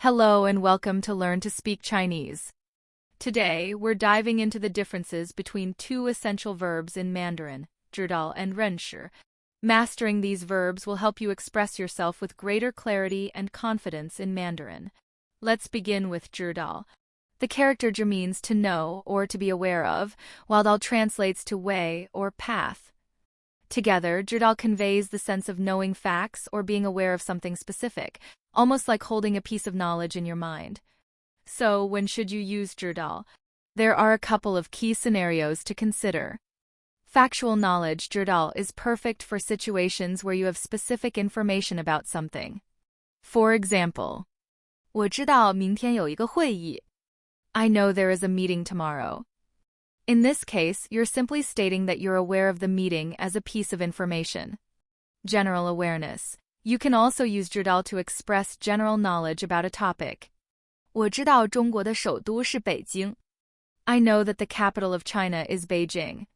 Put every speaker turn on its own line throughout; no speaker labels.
Hello and welcome to Learn to Speak Chinese. Today, we're diving into the differences between two essential verbs in Mandarin, zhīdào and rènshi. Mastering these verbs will help you express yourself with greater clarity and confidence in Mandarin. Let's begin with zhīdào. The character zhi means to know or to be aware of, while dào translates to way or path. Together, zhīdào conveys the sense of knowing facts or being aware of something specific, almost like holding a piece of knowledge in your mind. So, when should you use zhīdào? There are a couple of key scenarios to consider. Factual knowledge zhīdào is perfect for situations where you have specific information about something. For example, 我知道明天有一个会议. I know there is a meeting tomorrow. In this case, you're simply stating that you're aware of the meeting as a piece of information. General awareness. You can also use zhīdào to express general knowledge about a topic. 我知道中国的首都是北京. I know that the capital of China is Beijing.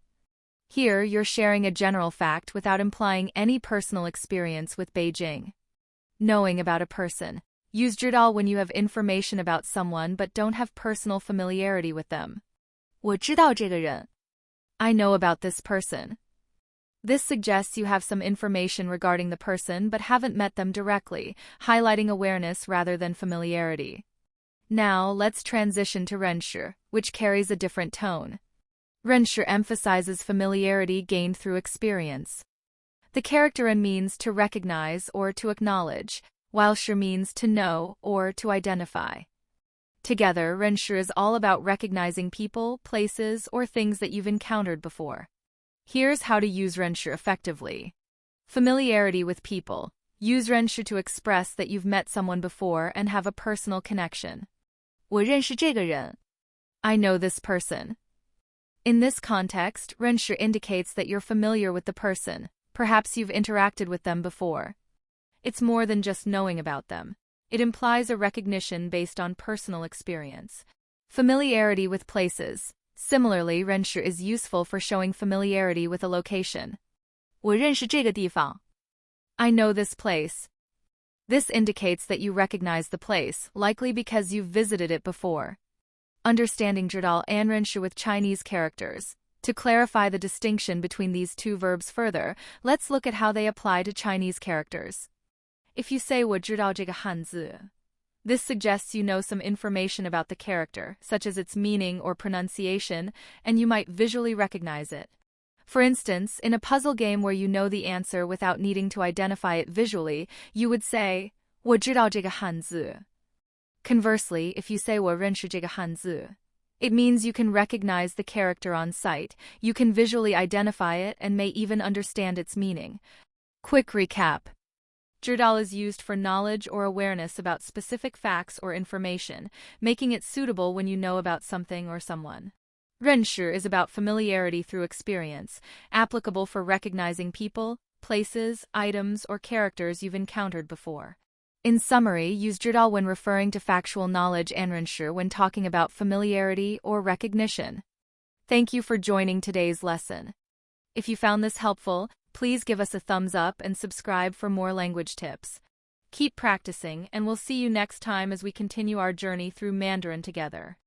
Here, you're sharing a general fact without implying any personal experience with Beijing. Knowing about a person. Use zhīdào when you have information about someone but don't have personal familiarity with them. 我知道这个人. I know about this person. This suggests you have some information regarding the person but haven't met them directly, highlighting awareness rather than familiarity. Now, let's transition to renshi, which carries a different tone. Renshi emphasizes familiarity gained through experience. The character in means to recognize or to acknowledge, while shi means to know or to identify. Together, renshi is all about recognizing people, places, or things that you've encountered before. Here's how to use renshi effectively. Familiarity with people. Use renshi to express that you've met someone before and have a personal connection. 我认识这个人. I know this person. In this context, renshi indicates that you're familiar with the person. Perhaps you've interacted with them before. It's more than just knowing about them. It implies a recognition based on personal experience. Familiarity with places. Similarly, renshi is useful for showing familiarity with a location. 我认识这个地方. I know this place. This indicates that you recognize the place, likely because you've visited it before. Understanding zhīdào and renshi with Chinese characters. To clarify the distinction between these two verbs further, let's look at how they apply to Chinese characters. If you say 我知道这个汉字, this suggests you know some information about the character, such as its meaning or pronunciation, and you might visually recognize it. For instance, in a puzzle game where you know the answer without needing to identify it visually, you would say, 我知道这个汉字. Conversely, if you say 我认识这个汉字, it means you can recognize the character on sight, you can visually identify it, and may even understand its meaning. Quick recap. Zhīdào is used for knowledge or awareness about specific facts or information, making it suitable when you know about something or someone. Renshi is about familiarity through experience, applicable for recognizing people, places, items, or characters you've encountered before. In summary, use zhīdào when referring to factual knowledge and renshi when talking about familiarity or recognition. Thank you for joining today's lesson. If you found this helpful, please give us a thumbs up and subscribe for more language tips. Keep practicing, and we'll see you next time as we continue our journey through Mandarin together.